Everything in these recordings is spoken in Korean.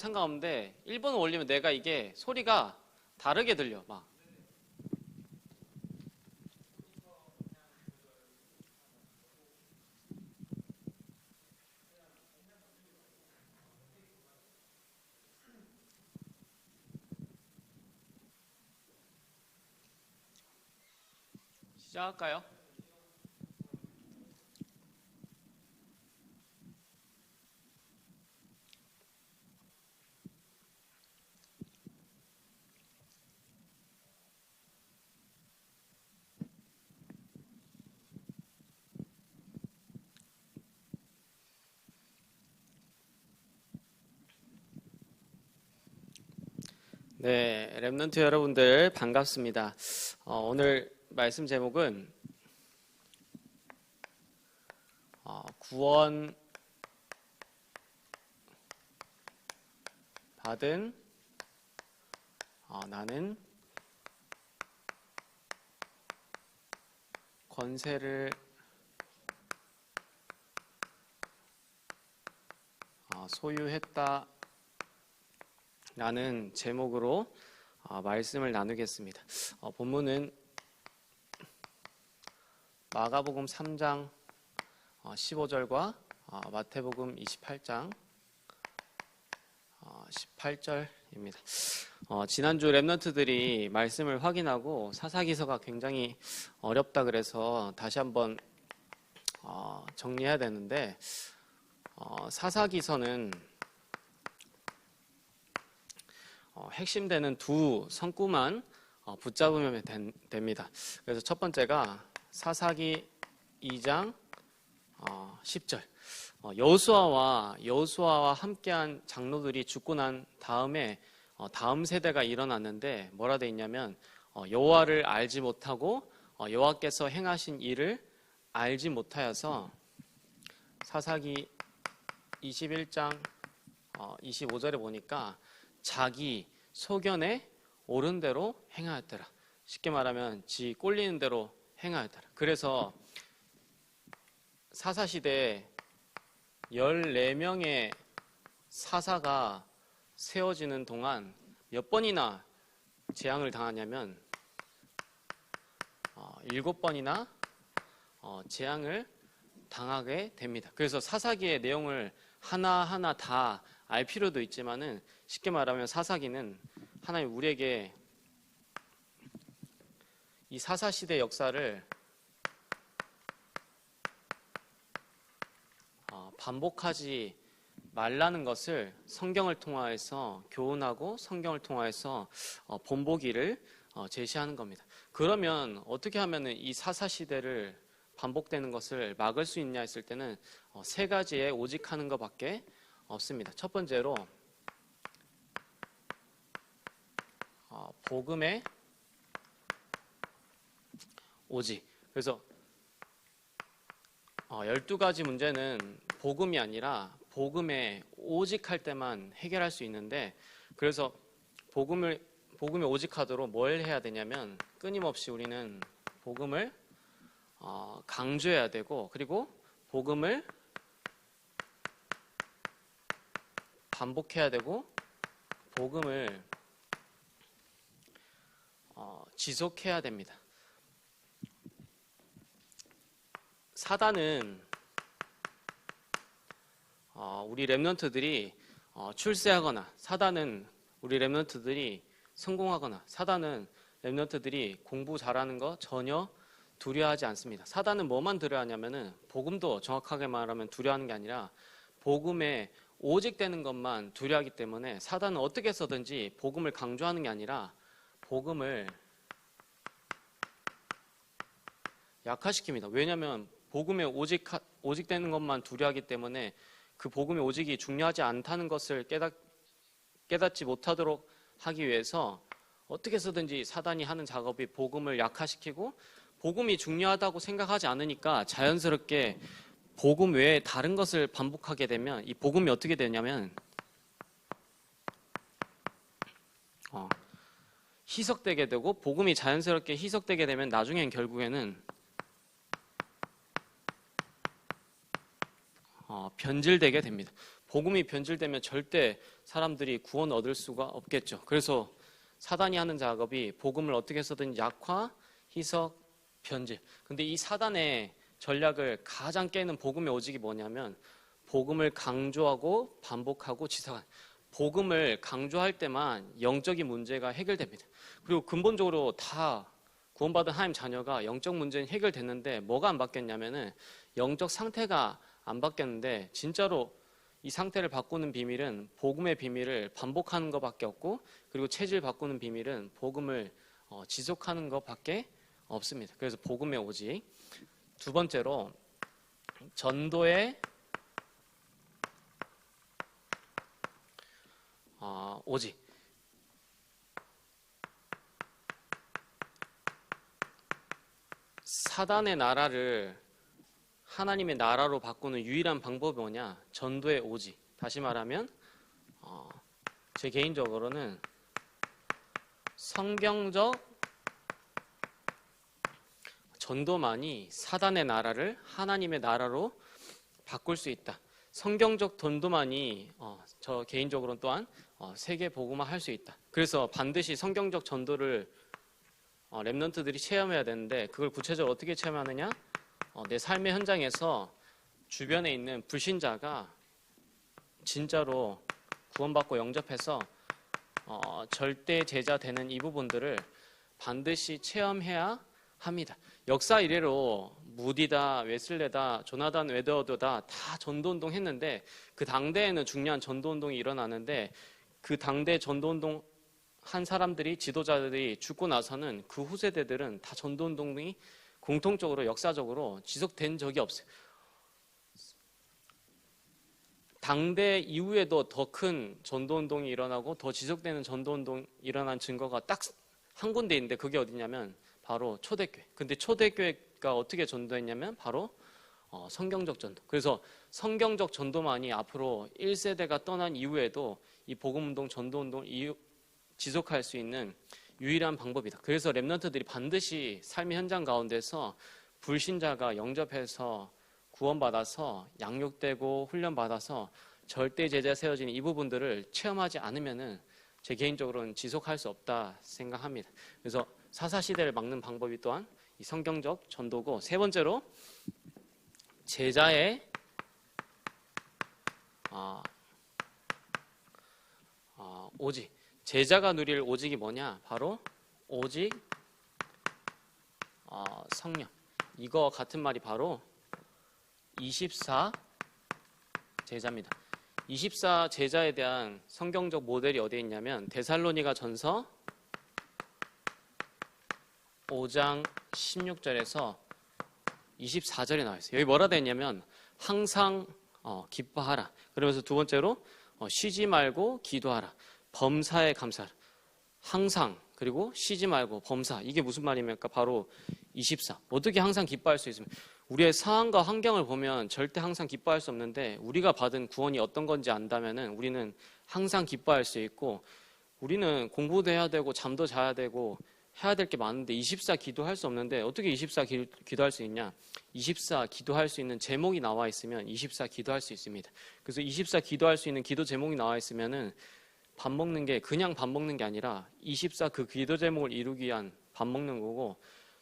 상관없는데 1번을 올리면 내가 이게 소리가 다르게 들려. 막 시작할까요? 네, 랩넌트 여러분들 반갑습니다. 오늘 말씀 제목은 구원 받은 나는 권세를 소유했다 라는 제목으로 말씀을 나누겠습니다. 본문은 마가복음 3장 15절과 마태복음 28장 18절입니다. 지난주 랩넌트들이 말씀을 확인하고 사사기서가 굉장히 어렵다 그래서 다시 한번 정리해야 되는데 사사기서는 핵심되는 두 성구만 붙잡으면 됩니다. 그래서 첫 번째가 사사기 2장 10절. 여호수아와 함께한 장로들이 죽고 난 다음에 다음 세대가 일어났는데 뭐라 돼 있냐면 여호와를 알지 못하고 여호와께서 행하신 일을 알지 못하여서 사사기 21장 25절에 보니까 자기 소견에 옳은 대로 행하였더라. 쉽게 말하면 지 꼴리는 대로 행하였더라. 그래서 사사시대에 14명의 사사가 세워지는 동안 몇 번이나 재앙을 당하냐면 7번이나 재앙을 당하게 됩니다. 그래서 사사기의 내용을 하나하나 다 알 필요도 있지만은 쉽게 말하면 사사기는 하나님 우리에게 이 사사시대 역사를 반복하지 말라는 것을 성경을 통하여서 교훈하고 성경을 통하여서 본보기를 제시하는 겁니다. 그러면 어떻게 하면 이 사사시대를 반복되는 것을 막을 수 있냐 했을 때는 세 가지의 오직하는 것밖에 없습니다. 첫 번째로 복음의 오직. 그래서 12가지 문제는 복음이 아니라 복음에 오직할 때만 해결할 수 있는데, 그래서 복음에 오직하도록 뭘 해야 되냐면 끊임없이 우리는 복음을 강조해야 되고, 그리고 복음을 반복해야 되고, 복음을 지속해야 됩니다. 사단은 우리 랩넌트들이 출세하거나, 사단은 우리 랩넌트들이 성공하거나, 사단은 랩넌트들이 공부 잘하는 거 전혀 두려워하지 않습니다. 사단은 뭐만 두려워하냐면은, 복음도 정확하게 말하면 두려워하는 게 아니라 복음에 오직되는 것만 두려워하기 때문에 사단은 어떻게 해서든지 복음을 강조하는 게 아니라 복음을 약화시킵니다. 왜냐하면 복음에 오직되는 것만 두려워하기 때문에 그 복음의 오직이 중요하지 않다는 것을 깨닫지 못하도록 하기 위해서 어떻게 해서든지 사단이 하는 작업이 복음을 약화시키고, 복음이 중요하다고 생각하지 않으니까 자연스럽게 복음 외에 다른 것을 반복하게 되면 이 복음이 어떻게 되냐면 희석되게 되고, 복음이 자연스럽게 희석되게 되면 나중엔 결국에는 변질되게 됩니다. 복음이 변질되면 절대 사람들이 구원 얻을 수가 없겠죠. 그래서 사단이 하는 작업이 복음을 어떻게 해서든 약화, 희석, 변질. 근데 이 사단의 전략을 가장 깨는 복음의 오직이 뭐냐면 복음을 강조하고 반복하고 지상한. 복음을 강조할 때만 영적인 문제가 해결됩니다. 그리고 근본적으로 다 구원받은 하나님 자녀가 영적 문제는 해결됐는데 뭐가 안 바뀌었냐면은 영적 상태가 안 바뀌었는데 진짜로 이 상태를 바꾸는 비밀은 복음의 비밀을 반복하는 것밖에 없고 그리고 체질 바꾸는 비밀은 복음을 지속하는 것밖에 없습니다. 그래서 복음의 오직. 두 번째로 전도의 오직. 사단의 나라를 하나님의 나라로 바꾸는 유일한 방법이 뭐냐? 전도의 오직. 다시 말하면 제 개인적으로는 성경적 전도만이 사단의 나라를 하나님의 나라로 바꿀 수 있다. 성경적 전도만이 저 개인적으로는 또한 세계 복음화 할 수 있다. 그래서 반드시 성경적 전도를 렘넌트들이 체험해야 되는데 그걸 구체적으로 어떻게 체험하느냐? 내 삶의 현장에서 주변에 있는 불신자가 진짜로 구원받고 영접해서 절대 제자 되는 이 부분들을 반드시 체험해야 합니다. 역사 이래로 무디다, 웨슬레다, 조나단 웨더어드다 다 전도운동 했는데 그 당대에는 중요한 전도운동이 일어나는데 그 당대 전도운동 한 사람들이 지도자들이 죽고 나서는 그 후세대들은 다 전도운동이 공통적으로 역사적으로 지속된 적이 없어요. 당대 이후에도 더 큰 전도운동이 일어나고 더 지속되는 전도운동이 일어난 증거가 딱 한 군데 있는데 그게 어디냐면 바로 초대교회. 근데 초대교회가 어떻게 전도했냐면 바로 성경적 전도. 그래서 성경적 전도만이 앞으로 1세대가 떠난 이후에도 이 복음운동, 전도운동 지속할 수 있는 유일한 방법이다. 그래서 렘넌트들이 반드시 삶의 현장 가운데서 불신자가 영접해서 구원받아서 양육되고 훈련받아서 절대 제자 세워지는 이 부분들을 체험하지 않으면은 제 개인적으로는 지속할 수 없다 생각합니다. 그래서 사사시대를 막는 방법이 또한 이 성경적 전도고, 세 번째로 제자의 오직. 제자가 누릴 오직이 뭐냐? 바로 오직 성령. 이거 같은 말이 바로 24 제자입니다. 24 제자에 대한 성경적 모델이 어디에 있냐면 데살로니가 전서 5장 16절에서 24절에 나와 있어요. 여기 뭐라 되어 있냐면 항상 기뻐하라. 그러면서 두 번째로 쉬지 말고 기도하라. 범사에 감사하라. 항상, 그리고 쉬지 말고 범사. 이게 무슨 말입니까? 바로 24. 어떻게 항상 기뻐할 수 있습니까? 우리의 상황과 환경을 보면 절대 항상 기뻐할 수 없는데 우리가 받은 구원이 어떤 건지 안다면은 우리는 항상 기뻐할 수 있고, 우리는 공부도 해야 되고 잠도 자야 되고 해야 될 게 많은데 24 기도할 수 없는데 어떻게 24 기도할 수 있냐? 24 기도할 수 있는 제목이 나와 있으면 24 기도할 수 있습니다. 그래서 24 기도할 수 있는 기도 제목이 나와 있으면은 밥 먹는 게 그냥 밥 먹는 게 아니라 24 그 기도 제목을 이루기 위한 밥 먹는 거고,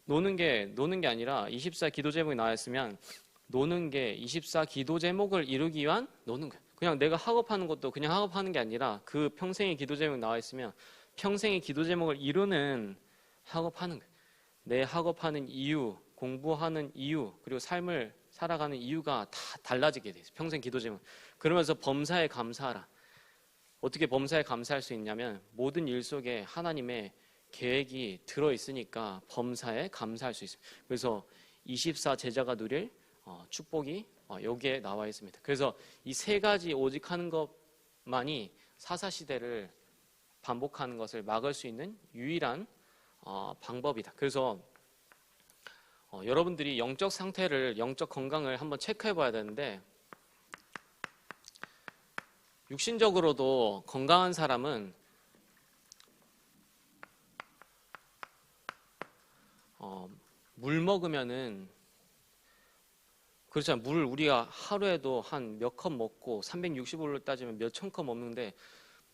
노는 게 아니라 24 기도 제목이 나와 있으면 노는 게 24 기도 제목을 이루기 위한 노는 거예요. 그냥 내가 학업하는 것도 그냥 학업하는 게 아니라 그 평생의 기도 제목이 나와 있으면 평생의 기도 제목을 이루는 학업하는 거예요. 내 학업하는 이유, 공부하는 이유, 그리고 삶을 살아가는 이유가 다 달라지게 돼요. 평생 기도 제목. 그러면서 범사에 감사하라. 어떻게 범사에 감사할 수 있냐면 모든 일 속에 하나님의 계획이 들어있으니까 범사에 감사할 수 있습니다. 그래서 24 제자가 누릴 축복이 여기에 나와 있습니다. 그래서 이 세 가지 오직 하는 것만이 사사시대를 반복하는 것을 막을 수 있는 유일한 방법이다. 그래서 여러분들이 영적 상태를, 영적 건강을 한번 체크해 봐야 되는데, 육신적으로도 건강한 사람은 물 먹으면은 그렇잖아요. 물 우리가 하루에도 한 몇 컵 먹고 365일로 따지면 몇 천 컵 먹는데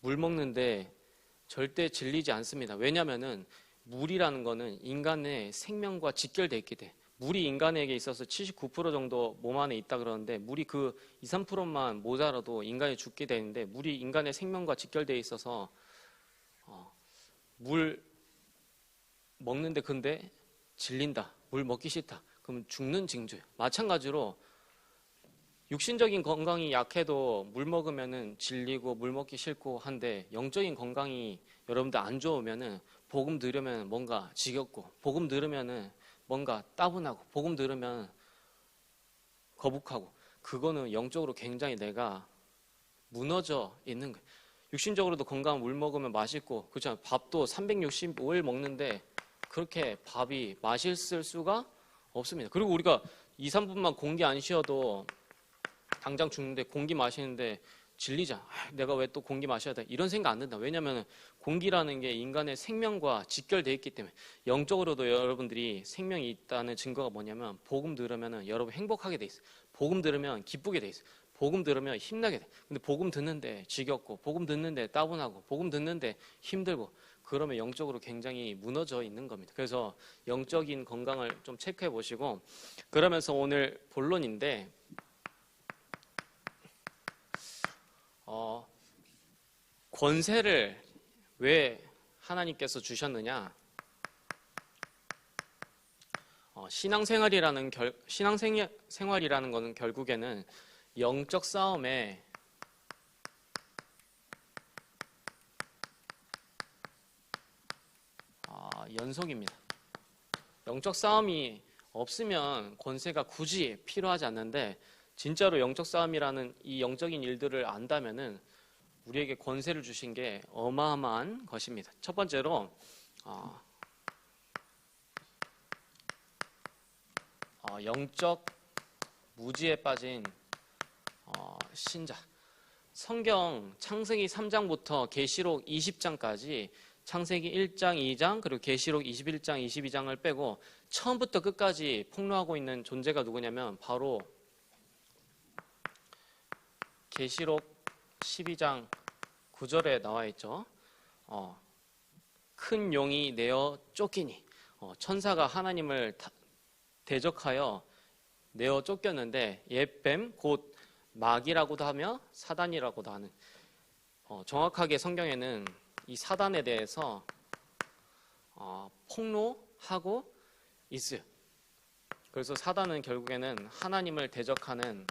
물 먹는데 절대 질리지 않습니다. 왜냐하면은 물이라는 거는 인간의 생명과 직결돼 있게 돼. 물이 인간에게 있어서 79% 정도 몸 안에 있다 그러는데 물이 그 2, 3%만 모자라도 인간이 죽게 되는데 물이 인간의 생명과 직결돼 있어서 물 먹는데 근데 질린다. 물 먹기 싫다. 그럼 죽는 징조예요. 마찬가지로 육신적인 건강이 약해도 물 먹으면은 질리고 물 먹기 싫고 한데 영적인 건강이 여러분들 안 좋으면은 복음 들으면 뭔가 지겹고 복음 들으면은 뭔가 따분하고 복음 들으면 거북하고 그거는 영적으로 굉장히 내가 무너져 있는 거예요. 육신적으로도 건강한 물 먹으면 맛있고 그렇죠. 밥도 365일 먹는데 그렇게 밥이 맛있을 수가 없습니다. 그리고 우리가 2, 3분만 공기 안 쉬어도 당장 죽는데 공기 마시는데 질리잖아. 내가 왜 또 공기 마셔야 돼? 이런 생각 안 든다. 왜냐하면 공기라는 게 인간의 생명과 직결되어 있기 때문에 영적으로도 여러분들이 생명이 있다는 증거가 뭐냐면 복음 들으면 여러분 행복하게 돼 있어요. 복음 들으면 기쁘게 돼 있어요. 복음 들으면 힘나게 돼. 근데 복음 듣는데 지겹고 복음 듣는데 따분하고 복음 듣는데 힘들고 그러면 영적으로 굉장히 무너져 있는 겁니다. 그래서 영적인 건강을 좀 체크해 보시고 그러면서 오늘 본론인데 권세를 왜 하나님께서 주셨느냐? 신앙생활이라는 거는 결국에는 영적 싸움의 연속입니다. 영적 싸움이 없으면 권세가 굳이 필요하지 않는데 진짜로 영적 싸움이라는 이 영적인 일들을 안다면은 우리에게 권세를 주신 게 어마어마한 것입니다. 첫 번째로 영적 무지에 빠진 신자. 성경 창세기 3장부터 계시록 20장까지 창세기 1장, 2장 그리고 계시록 21장, 22장을 빼고 처음부터 끝까지 폭로하고 있는 존재가 누구냐면 바로 계시록 12장 9절에 나와 있죠. 큰 용이 내어 쫓기니 천사가 하나님을 대적하여 내어 쫓겼는데 옛뱀 곧 마귀라고도 하며 사단이라고도 하는 정확하게 성경에는 이 사단에 대해서 폭로하고 있어요. 그래서 사단은 결국에는 하나님을 대적하는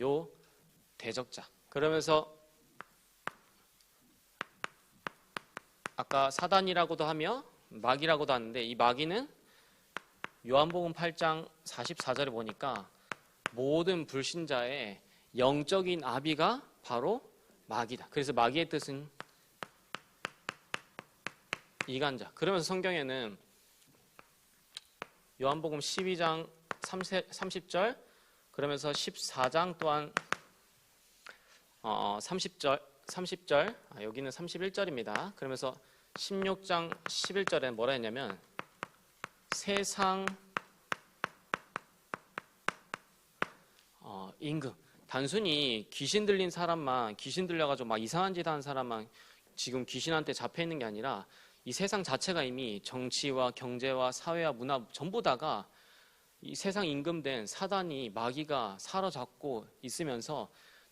요 대적자. 그러면서 아까 사단이라고도 하며 마귀라고도 하는데 이 마귀는 요한복음 8장 44절에 보니까 모든 불신자의 영적인 아비가 바로 마귀다. 그래서 마귀의 뜻은 이간자. 그러면서 성경에는 요한복음 12장 30절 그러면서 14장 또한 30절 여기는 31절입니다. 그러면서 16장 11절에 뭐라 했냐면 세상 임금 단순히 귀신 들린 사람만 귀신 들려가지고 막 이상한 짓 하는 사람만 지금 귀신한테 잡혀 있는 게 아니라 이 세상 자체가 이미 정치와 경제와 사회와 문화 전부 다가 이 세상 임금된 사단이 마귀가 사로잡고 있으면서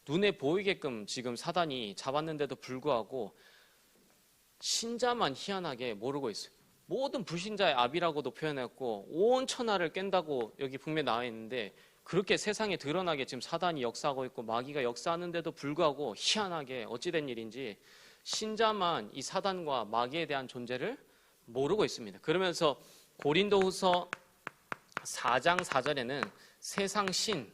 눈에 보이게끔 지금 사단이 잡았는데도 불구하고 신자만 희한하게 모르고 있어요. 모든 불신자의 아비라고도 표현했고 온 천하를 깬다고 여기 분명히 나와 있는데 그렇게 세상에 드러나게 지금 사단이 역사하고 있고 마귀가 역사하는데도 불구하고 희한하게 어찌된 일인지 신자만 이 사단과 마귀에 대한 존재를 모르고 있습니다. 그러면서 고린도후서 4장 4절에는 세상 신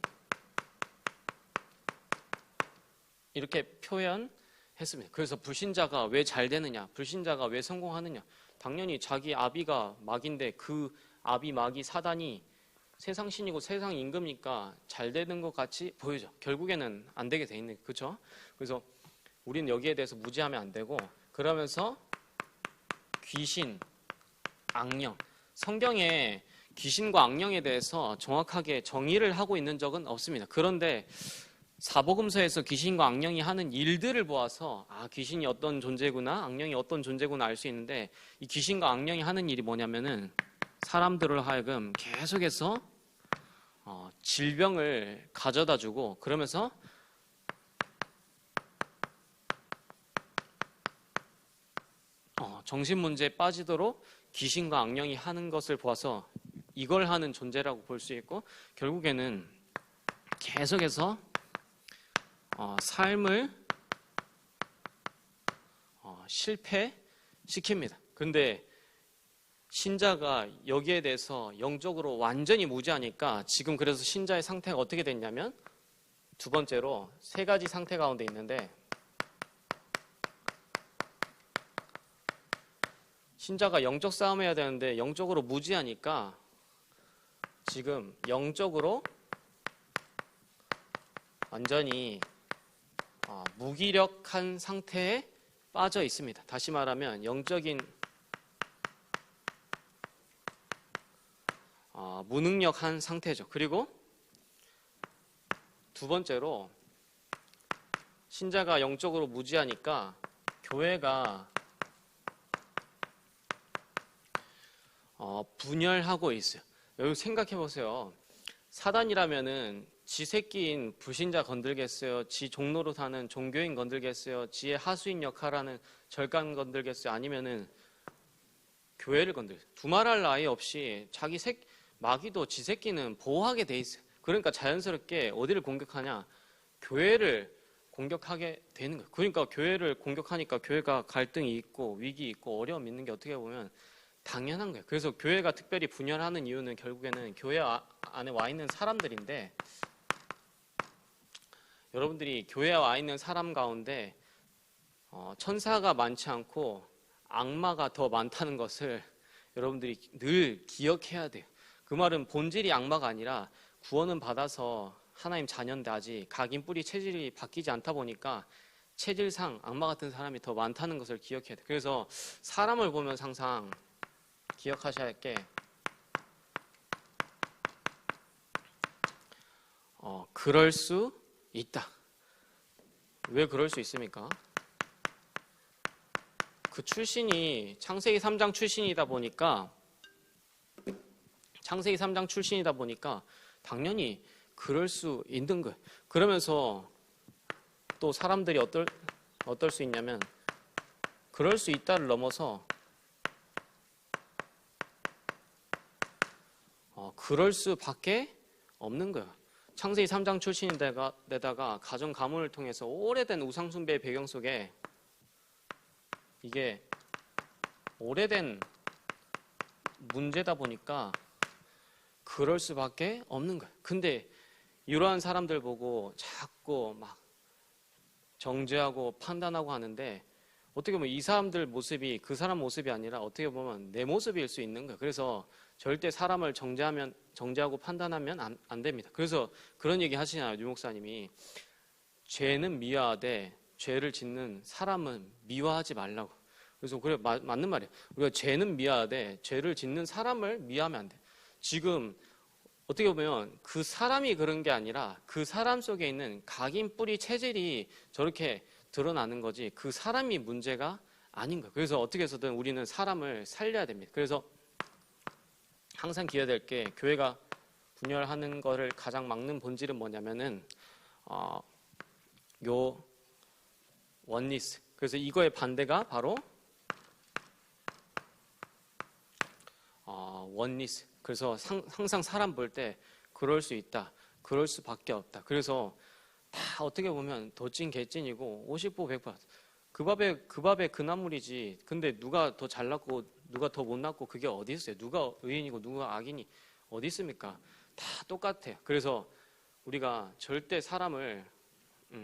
이렇게 표현했습니다. 그래서 불신자가 왜 잘 되느냐, 불신자가 왜 성공하느냐, 당연히 자기 아비가 마귀인데 그 아비 마귀 사단이 세상 신이고 세상 임금이니까 잘 되는 것 같이 보이죠. 결국에는 안 되게 돼 있는, 그렇죠? 그래서 우리는 여기에 대해서 무지하면 안 되고 그러면서 귀신, 악령, 성경에 귀신과 악령에 대해서 정확하게 정의를 하고 있는 적은 없습니다. 그런데 사복음서에서 귀신과 악령이 하는 일들을 보아서 귀신이 어떤 존재구나, 악령이 어떤 존재구나 알 수 있는데, 이 귀신과 악령이 하는 일이 뭐냐면은 사람들을 하여금 계속해서 질병을 가져다 주고, 그러면서 정신 문제에 빠지도록 귀신과 악령이 하는 것을 보아서 이걸 하는 존재라고 볼 수 있고, 결국에는 계속해서 삶을 실패시킵니다. 근데 신자가 여기에 대해서 영적으로 완전히 무지하니까 지금 그래서 신자의 상태가 어떻게 됐냐면, 두 번째로 세 가지 상태 가운데 있는데, 신자가 영적 싸움을 해야 되는데 영적으로 무지하니까 지금 영적으로 완전히 무기력한 상태에 빠져 있습니다. 다시 말하면 영적인 무능력한 상태죠. 그리고 두 번째로 신자가 영적으로 무지하니까 교회가 분열하고 있어요. 여러분 생각해 보세요. 사단이라면은 지 새끼인 불신자 건들겠어요? 지 종로로 사는 종교인 건들겠어요? 지의 하수인 역할하는 절간 건들겠어요? 아니면은 교회를 건들겠어요? 두말할 나위 없이 자기 마귀도 지 새끼는 보호하게 돼 있어요. 그러니까 자연스럽게 어디를 공격하냐? 교회를 공격하게 되는 거예요. 그러니까 교회를 공격하니까 교회가 갈등이 있고 위기 있고 어려움 있는 게 어떻게 보면 당연한 거예요. 그래서 교회가 특별히 분열하는 이유는 결국에는 교회 안에 와 있는 사람들인데, 여러분들이 교회에 와 있는 사람 가운데 천사가 많지 않고 악마가 더 많다는 것을 여러분들이 늘 기억해야 돼요. 그 말은 본질이 악마가 아니라 구원은 받아서 하나님 자녀인데 아직 각인 뿌리 체질이 바뀌지 않다 보니까 체질상 악마 같은 사람이 더 많다는 것을 기억해야 돼요. 그래서 사람을 보면 항상 기억하셔야 할 게, 그럴 수 있다. 왜 그럴 수 있습니까? 그 출신이 창세기 3장 출신이다 보니까 당연히 그럴 수 있는 거예요. 그러면서 또 사람들이 어떨 수 있냐면, 그럴 수 있다를 넘어서 그럴 수밖에 없는 거예요. 창세기 3장 출신인데다가 가정 가문을 통해서 오래된 우상숭배의 배경 속에 이게 오래된 문제다 보니까 그럴 수밖에 없는 거예요. 근데 이러한 사람들 보고 자꾸 막 정죄하고 판단하고 하는데, 어떻게 보면 이 사람들 모습이 그 사람 모습이 아니라 어떻게 보면 내 모습일 수 있는 거예요. 그래서 절대 사람을 정죄하고 판단하면 안 됩니다. 그래서 그런 얘기 하시잖아요. 유 목사님이 죄는 미워하되 죄를 짓는 사람은 미워하지 말라고. 그래서 그래 맞는 말이에요. 우리가 죄는 미워하되 죄를 짓는 사람을 미워하면 안 돼. 지금 어떻게 보면 그 사람이 그런 게 아니라 그 사람 속에 있는 각인 뿌리 체질이 저렇게 드러나는 거지, 그 사람이 문제가 아닌 거예요. 그래서 어떻게 해서든 우리는 사람을 살려야 됩니다. 그래서 항상 기억해야 될 게, 교회가 분열하는 거를 가장 막는 본질은 뭐냐면은 요 원리스. 그래서 이거의 반대가 바로 원리스. 그래서 항상 사람 볼 때 그럴 수 있다, 그럴 수밖에 없다. 그래서 다 어떻게 보면 도찐 개찐이고 50보 100보 그 밥에 그 나물이지. 근데 누가 더 잘났고 누가 더 못났고 그게 어디 있어요? 누가 의인이고 누가 악인이 어디 있습니까? 다 똑같아요. 그래서 우리가 절대 사람을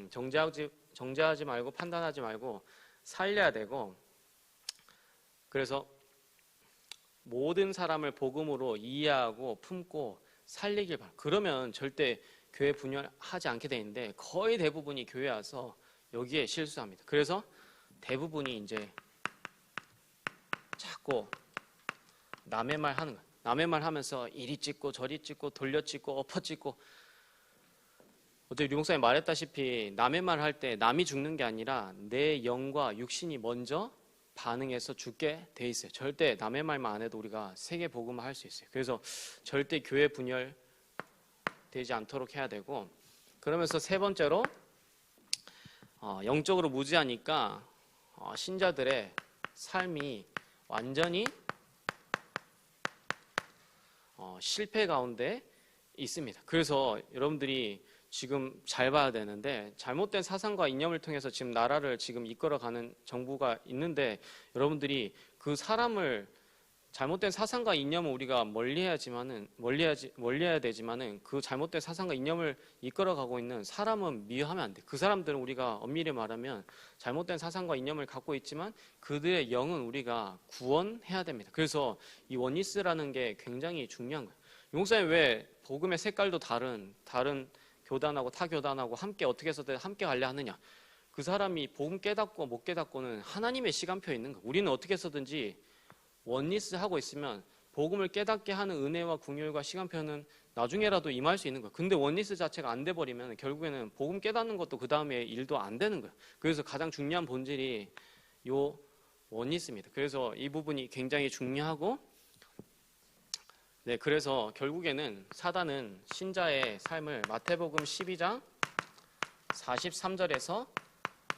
정죄하지 말고 판단하지 말고 살려야 되고, 그래서 모든 사람을 복음으로 이해하고 품고 살리길 바랍니다. 그러면 절대 교회 분열하지 않게 되는데, 거의 대부분이 교회 와서 여기에 실수합니다. 그래서 대부분이 이제 자꾸 남의 말 하는 거예요. 남의 말 하면서 이리 찍고 저리 찍고 돌려 찍고 엎어 찍고. 어제 류 목사님 말했다시피 남의 말 할 때 남이 죽는 게 아니라 내 영과 육신이 먼저 반응해서 죽게 돼 있어요. 절대 남의 말만 안 해도 우리가 세계 복음을 할 수 있어요. 그래서 절대 교회 분열 되지 않도록 해야 되고, 그러면서 세 번째로 영적으로 무지하니까 신자들의 삶이 완전히 실패 가운데 있습니다. 그래서 여러분들이 지금 잘 봐야 되는데, 잘못된 사상과 이념을 통해서 지금 나라를 지금 이끌어가는 정부가 있는데, 여러분들이 그 사람을 잘못된 사상과 이념을 우리가 멀리해야 되지만은 그 잘못된 사상과 이념을 이끌어가고 있는 사람은 미워하면 안 돼. 그 사람들은 우리가 엄밀히 말하면 잘못된 사상과 이념을 갖고 있지만 그들의 영은 우리가 구원해야 됩니다. 그래서 이 원리스라는 게 굉장히 중요한 거예요. 용사님 왜 복음의 색깔도 다른 교단하고 타 교단하고 함께 어떻게 해서든 함께 가려 하느냐? 그 사람이 복음 깨닫고 못 깨닫고는 하나님의 시간표에 있는 거예요. 우리는 어떻게 해서든지 원리스 하고 있으면 복음을 깨닫게 하는 은혜와 긍휼과 시간표는 나중에라도 임할 수 있는 거예요. 근데 원리스 자체가 안 돼버리면 결국에는 복음 깨닫는 것도 그 다음에 일도 안 되는 거예요. 그래서 가장 중요한 본질이 요 원리스입니다. 그래서 이 부분이 굉장히 중요하고, 네, 그래서 결국에는 사단은 신자의 삶을 마태복음 12장 43절에서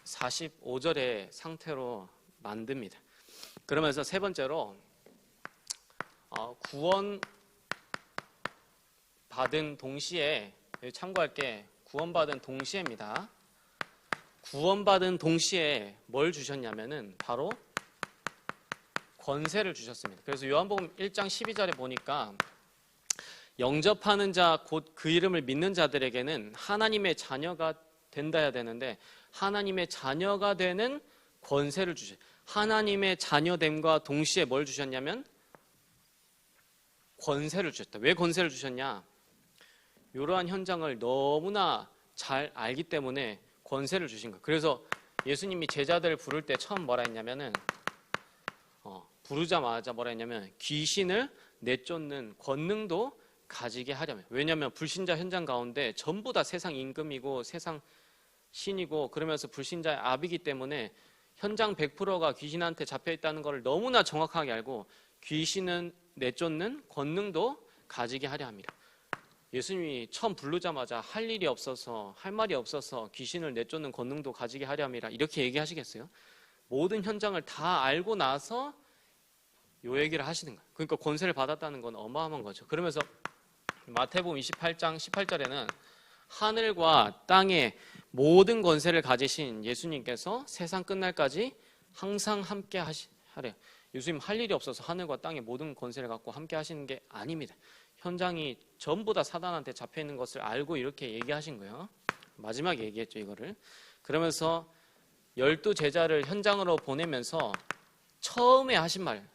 45절의 상태로 만듭니다. 그러면서 세 번째로 구원 받은 동시에, 참고할 게 구원받은 동시에입니다. 구원받은 동시에 뭘 주셨냐면은 바로 권세를 주셨습니다. 그래서 요한복음 1장 12절에 보니까 영접하는 자 곧 그 이름을 믿는 자들에게는 하나님의 자녀가 된다 해야 되는데, 하나님의 자녀가 되는 권세를 주셨어요. 하나님의 자녀됨과 동시에 뭘 주셨냐면 권세를 주셨다. 왜 권세를 주셨냐? 이러한 현장을 너무나 잘 알기 때문에 권세를 주신 거예요. 그래서 예수님이 제자들을 부를 때 처음 뭐라 했냐면은 부르자마자 뭐라 했냐면 귀신을 내쫓는 권능도 가지게 하려면. 왜냐하면 불신자 현장 가운데 전부 다 세상 임금이고 세상 신이고 그러면서 불신자의 압이기 때문에 현장 100%가 귀신한테 잡혀있다는 것을 너무나 정확하게 알고 귀신은 내쫓는 권능도 가지게 하려 합니다. 예수님이 처음 부르자마자 할 일이 없어서 할 말이 없어서 귀신을 내쫓는 권능도 가지게 하려 함이라 이렇게 얘기하시겠어요? 모든 현장을 다 알고 나서 요 얘기를 하시는 거예요. 그러니까 권세를 받았다는 건 어마어마한 거죠. 그러면서 마태복음 28장 18절에는 하늘과 땅의 모든 권세를 가지신 예수님께서 세상 끝날까지 항상 함께 하래요. 예수님 할 일이 없어서 하늘과 땅의 모든 권세를 갖고 함께 하시는 게 아닙니다. 현장이 전부 다 사단한테 잡혀있는 것을 알고 이렇게 얘기하신 거예요. 마지막에 얘기했죠, 이거를. 그러면서 12제자를 현장으로 보내면서 처음에 하신 말,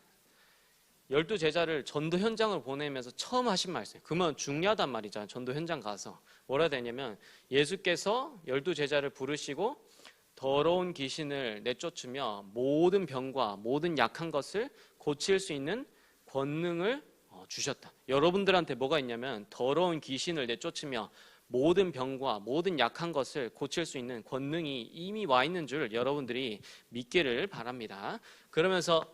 12제자를 전도 현장으로 보내면서 처음 하신 말씀, 그러면 중요하단 말이잖아요. 전도 현장 가서 뭐라 되냐면 예수께서 12제자를 부르시고 더러운 귀신을 내쫓으며 모든 병과 모든 약한 것을 고칠 수 있는 권능을 주셨다. 여러분들한테 뭐가 있냐면 더러운 귀신을 내쫓으며 모든 병과 모든 약한 것을 고칠 수 있는 권능이 이미 와 있는 줄 여러분들이 믿기를 바랍니다. 그러면서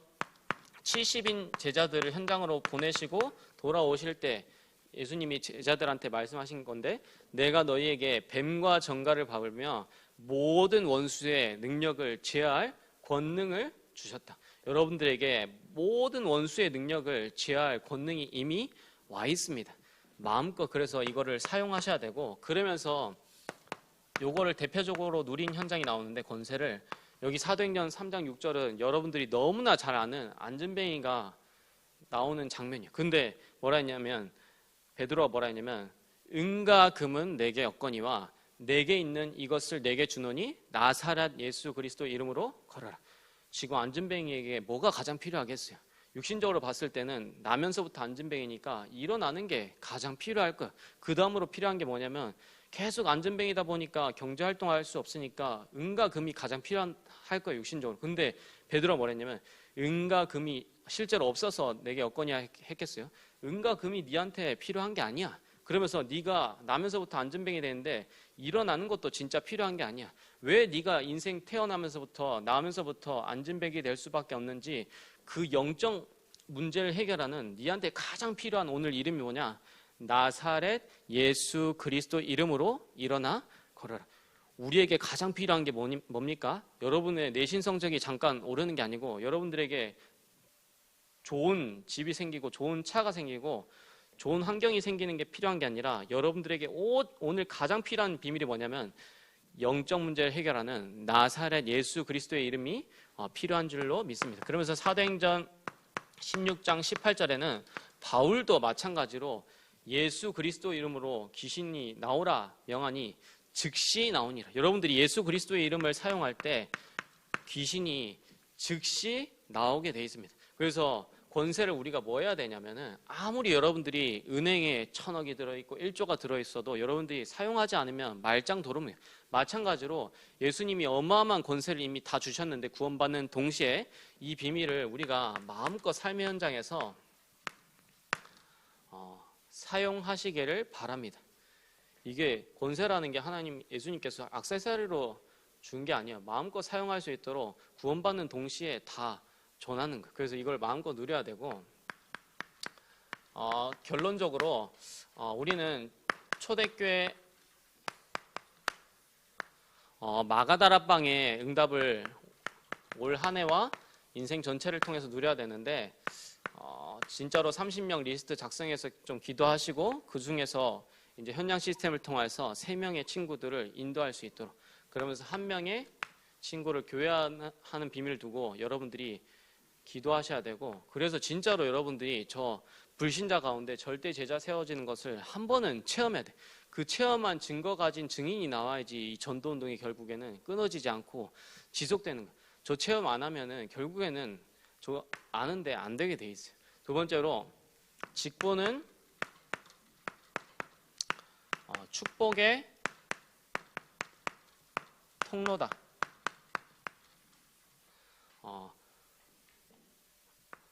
70인 제자들을 현장으로 보내시고 돌아오실 때 예수님이 제자들한테 말씀하신 건데, 내가 너희에게 뱀과 정갈을 밟으며 모든 원수의 능력을 제어할 권능을 주셨다. 여러분들에게 모든 원수의 능력을 제어할 권능이 이미 와 있습니다. 마음껏 그래서 이거를 사용하셔야 되고, 그러면서 요거를 대표적으로 누린 현장이 나오는데 권세를, 여기 사도행전 3장 6절은 여러분들이 너무나 잘 아는 안전뱅이가 나오는 장면이에요. 근데 뭐라 했냐면 베드로가 뭐라 했냐면 은과 금은 내게 없거니와 내게 있는 이것을 내게 주노니 나사렛 예수 그리스도 이름으로 걸어라. 지금 안전뱅이에게 뭐가 가장 필요하겠어요? 육신적으로 봤을 때는 나면서부터 안전뱅이니까 일어나는 게 가장 필요할 거예요. 그 다음으로 필요한 게 뭐냐면 계속 안전뱅이다 보니까 경제활동을 할 수 없으니까 은과 금이 가장 필요할 거예요, 육신적으로. 근데 베드로가 뭐랬냐면 은과 금이 실제로 없어서 내게 없거냐 했겠어요? 은과 금이 네한테 필요한 게 아니야. 그러면서 네가 나면서부터 안전뱅이 되는데 일어나는 것도 진짜 필요한 게 아니야. 왜 네가 인생 태어나면서부터 나면서부터 안전뱅이 될 수밖에 없는지 그 영적 문제를 해결하는 네한테 가장 필요한 오늘 이름이 뭐냐? 나사렛 예수 그리스도 이름으로 일어나 걸어라. 우리에게 가장 필요한 게 뭡니까? 여러분의 내신 성적이 잠깐 오르는 게 아니고 여러분들에게 좋은 집이 생기고 좋은 차가 생기고 좋은 환경이 생기는 게 필요한 게 아니라 여러분들에게 오늘 가장 필요한 비밀이 뭐냐면 영적 문제를 해결하는 나사렛 예수 그리스도의 이름이 필요한 줄로 믿습니다. 그러면서 사도행전 16장 18절에는 바울도 마찬가지로 예수 그리스도 이름으로 귀신이 나오라 명하니 즉시 나오니라. 여러분들이 예수 그리스도의 이름을 사용할 때 귀신이 즉시 나오게 돼 있습니다. 그래서 권세를 우리가 뭐 해야 되냐면은 아무리 여러분들이 은행에 1,000억이 들어있고 1조가 들어있어도 여러분들이 사용하지 않으면 말짱 도루묵이에요. 마찬가지로 예수님이 어마어마한 권세를 이미 다 주셨는데 구원받는 동시에 이 비밀을 우리가 마음껏 삶의 현장에서 사용하시기를 바랍니다. 이게 권세라는 게 하나님 예수님께서 액세서리로 준 게 아니에요. 마음껏 사용할 수 있도록 구원받는 동시에 다 전하는 거예요. 그래서 이걸 마음껏 누려야 되고 결론적으로 우리는 초대교회 마가다락방의 응답을 올 한 해와 인생 전체를 통해서 누려야 되는데 진짜로 30명 리스트 작성해서 좀 기도하시고 그 중에서 이제 현장 시스템을 통해서 3명의 친구들을 인도할 수 있도록 그러면서 1명의 친구를 교회하는 비밀을 두고 여러분들이 기도하셔야 되고 그래서 진짜로 여러분들이 저 불신자 가운데 절대 제자 세워지는 것을 한 번은 체험해야 돼. 그 체험한 증거 가진 증인이 나와야지 이 전도운동이 결국에는 끊어지지 않고 지속되는 거야. 저 체험 안 하면은 결국에는 저 아는데 안 되게 돼 있어요. 두 번째로 직분은 축복의 통로다.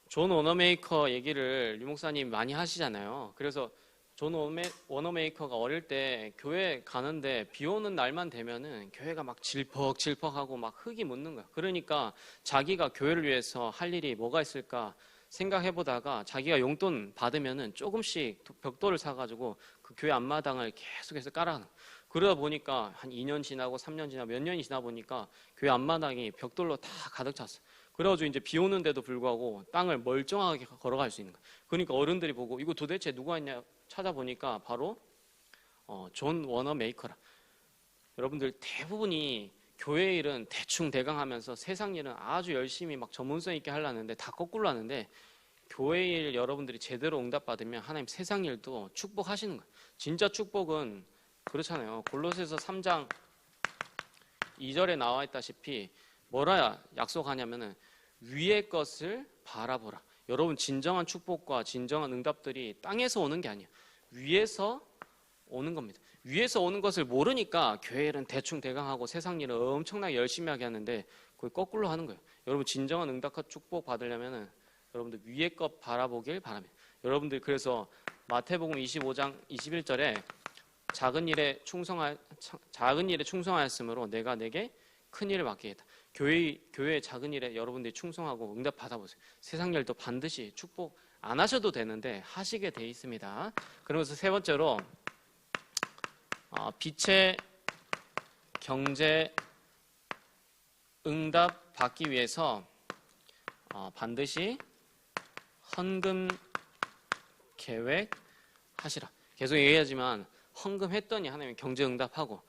존 워너메이커 얘기를 류 목사님 많이 하시잖아요. 그래서 존 워너메이커가 어릴 때 교회 가는데 비 오는 날만 되면은 교회가 막 질퍽질퍽하고 막 흙이 묻는 거야. 그러니까 자기가 교회를 위해서 할 일이 뭐가 있을까 생각해보다가 자기가 용돈 받으면은 조금씩 벽돌을 사가지고 그 교회 앞마당을 계속해서 깔아가는 거야. 그러다 보니까 한 2년 지나고 3년 지나고 몇 년이 지나 보니까 교회 앞마당이 벽돌로 다 가득 찼어. 그래가지고 이제 비 오는데도 불구하고 땅을 멀쩡하게 걸어갈 수 있는 거야. 그러니까 어른들이 보고 이거 도대체 누가 했냐 찾아보니까 바로 존 워너메이커라. 여러분들 대부분이 교회 일은 대충 대강 하면서 세상 일은 아주 열심히 막 전문성 있게 하려는데 다 거꾸로 하는데 교회 일 여러분들이 제대로 응답받으면 하나님 세상 일도 축복하시는 거예요. 진짜 축복은 그렇잖아요. 골로새서 3장 2절에 나와 있다시피 뭐라 약속하냐면은 위의 것을 바라보라. 여러분 진정한 축복과 진정한 응답들이 땅에서 오는 게 아니에요. 위에서 오는 겁니다. 위에서 오는 것을 모르니까 교회 일은 대충 대강하고 세상 일은 엄청나게 열심히 하게 하는데 그걸 거꾸로 하는 거예요. 여러분 진정한 응답과 축복 받으려면은 여러분들 위의 것 바라보길 바랍니다. 여러분들 그래서 마태복음 25장 21절에 작은 일에 충성하였으므로 내가 내게 큰 일을 맡기겠다. 교회의 작은 일에 여러분들이 충성하고 응답 받아보세요. 세상 일도 반드시 축복 안 하셔도 되는데 하시게 돼 있습니다. 그러면서 세 번째로 빛의 경제 응답 받기 위해서 반드시 헌금 계획 하시라. 계속 얘기하지만 헌금했더니 하나님 경제 응답하고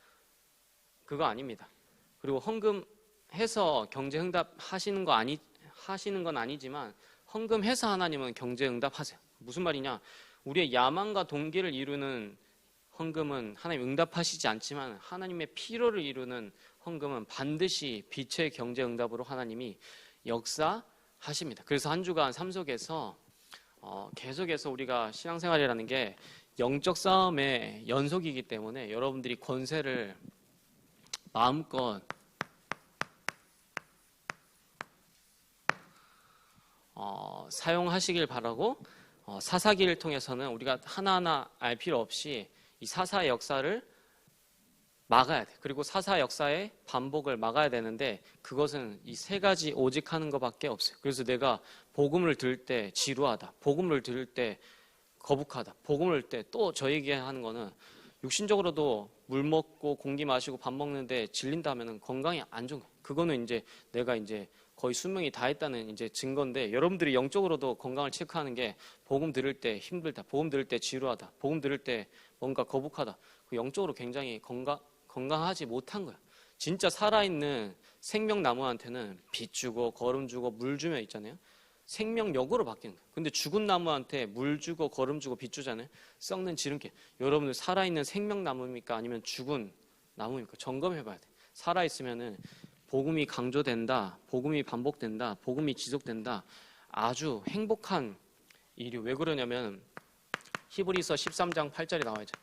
그거 아닙니다. 그리고 헌금해서 경제 응답 하시는 건 아니지만 헌금해서 하나님은 경제 응답하세요. 무슨 말이냐? 우리의 야망과 동기를 이루는 헌금은 하나님 응답하시지 않지만 하나님의 필요를 이루는 헌금은 반드시 빛의 경제 응답으로 하나님이 역사하십니다. 그래서 한 주간 삶 속에서 계속해서 우리가 신앙생활이라는 게 영적 싸움의 연속이기 때문에 여러분들이 권세를 마음껏 사용하시길 바라고 사사기를 통해서는 우리가 하나하나 알 필요 없이 이 사사의 역사를 막아야 돼. 그리고 사사 역사의 반복을 막아야 되는데 그것은 이 세 가지 오직 하는 것밖에 없어요. 그래서 내가 복음을 들을 때 지루하다, 복음을 들을 때 거북하다, 복음을 들을 때 또 저 얘기하는 거는 육신적으로도 물 먹고 공기 마시고 밥 먹는데 질린다 하면은 건강이 안 좋은 거예요. 그거는 이제 내가 이제 거의 수명이 다 했다는 이제 증거인데, 여러분들이 영적으로도 건강을 체크하는 게 복음 들을 때 힘들다, 복음 들을 때 지루하다, 복음 들을 때 뭔가 거북하다. 그 영적으로 굉장히 건강하지 못한 거야. 진짜 살아있는 생명나무한테는 빛 주고 거름 주고 물 주면 있잖아요. 생명력으로 바뀌는 거예요. 근데 죽은 나무한테 물 주고 거름 주고 빛 주잖아요. 썩는 지름길. 여러분들 살아있는 생명나무입니까? 아니면 죽은 나무입니까? 점검해봐야 돼. 살아있으면은 복음이 강조된다, 복음이 반복된다, 복음이 지속된다. 아주 행복한 일이. 왜 그러냐면 히브리서 13장 8절에 나와있죠.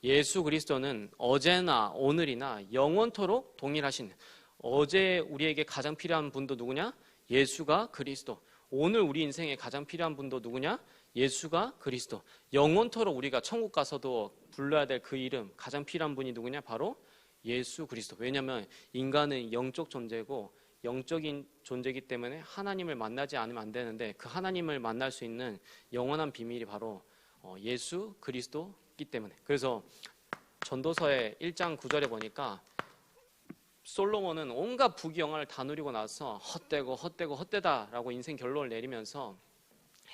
예수 그리스도는 어제나 오늘이나 영원토록 동일하신. 어제 우리에게 가장 필요한 분도 누구냐? 예수가 그리스도. 오늘 우리 인생에 가장 필요한 분도 누구냐? 예수가 그리스도. 영원토록 우리가 천국 가서도 불러야 될 그 이름, 가장 필요한 분이 누구냐? 바로 예수 그리스도. 왜냐하면 인간은 영적 존재고 영적인 존재이기 때문에 하나님을 만나지 않으면 안 되는데, 그 하나님을 만날 수 있는 영원한 비밀이 바로 예수 그리스도이기 때문에. 그래서 전도서의 1장 9절에 보니까 솔로몬은 온갖 부귀영화를 다 누리고 나서 헛되다라고 인생 결론을 내리면서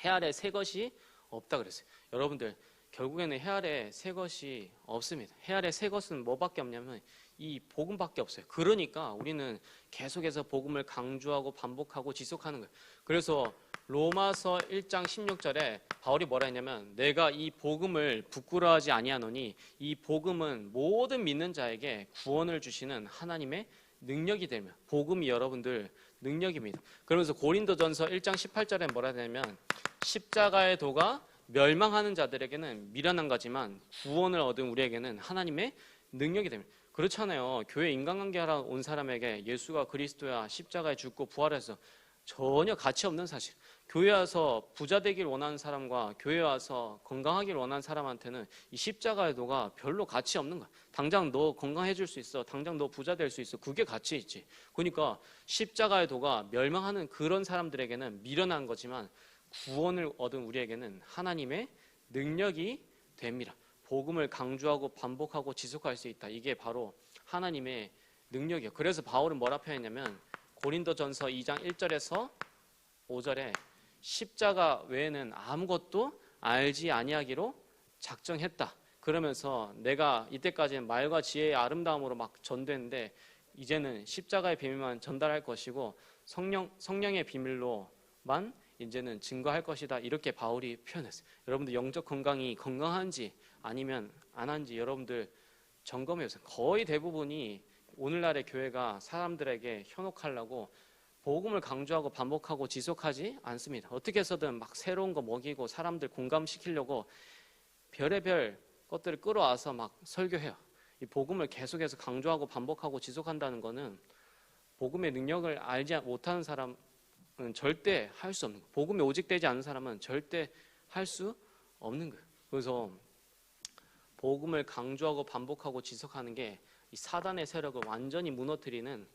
해 아래 새 것이 없다 그랬어요. 여러분들, 결국에는 해 아래 새 것이 없습니다. 해 아래 새 것은 뭐밖에 없냐면 이 복음밖에 없어요. 그러니까 우리는 계속해서 복음을 강조하고 반복하고 지속하는 거예요. 그래서 로마서 1장 16절에 바울이 뭐라 했냐면, 내가 이 복음을 부끄러워하지 아니하노니 이 복음은 모든 믿는 자에게 구원을 주시는 하나님의 능력이 되며. 복음이 여러분들 능력입니다. 그러면서 고린도전서 1장 18절에 뭐라 했냐면, 십자가의 도가 멸망하는 자들에게는 미련한 거지만 구원을 얻은 우리에게는 하나님의 능력이 됩니다. 그렇잖아요. 교회 인간관계 하러 온 사람에게 예수가 그리스도야, 십자가에 죽고 부활해서 전혀 가치 없는 사실. 교회 와서 부자 되길 원하는 사람과 교회 와서 건강하길 원하는 사람한테는 이 십자가의 도가 별로 가치 없는 거야. 당장 너 건강해질 수 있어, 당장 너 부자 될 수 있어, 그게 가치 있지. 그러니까 십자가의 도가 멸망하는 그런 사람들에게는 미련한 거지만 구원을 얻은 우리에게는 하나님의 능력이 됩니다. 복음을 강조하고 반복하고 지속할 수 있다. 이게 바로 하나님의 능력이에요. 그래서 바울은 뭐라 표현했냐면, 고린도전서 2장 1절에서 5절에 십자가 외에는 아무것도 알지 아니하기로 작정했다. 그러면서 내가 이때까지는 말과 지혜의 아름다움으로 막 전도했는데 이제는 십자가의 비밀만 전달할 것이고 성령의 비밀로만 이제는 증거할 것이다. 이렇게 바울이 표현했어요. 여러분들 영적 건강이 건강한지 아니면 안 한지 여러분들 점검해보세요. 거의 대부분이 오늘날의 교회가 사람들에게 현혹하려고 복음을 강조하고 반복하고 지속하지 않습니다. 어떻게 해서든 막 새로운 거 먹이고 사람들 공감시키려고 별의별 것들을 끌어와서 막 설교해요. 이 복음을 계속해서 강조하고 반복하고 지속한다는 거는 복음의 능력을 알지 못하는 사람은 절대 할 수 없는 거예요. 복음에 오직되지 않은 사람은 절대 할 수 없는 거예요. 그래서 복음을 강조하고 반복하고 지속하는 게 이 사단의 세력을 완전히 무너뜨리는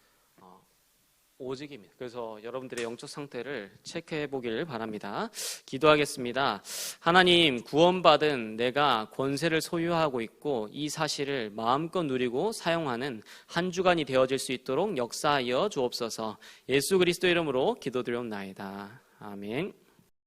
오직입니다. 그래서 여러분들의 영적 상태를 체크해 보길 바랍니다. 기도하겠습니다. 하나님, 구원받은 내가 권세를 소유하고 있고 이 사실을 마음껏 누리고 사용하는 한 주간이 되어질 수 있도록 역사하여 주옵소서. 예수 그리스도 이름으로 기도드리옵나이다. 아멘.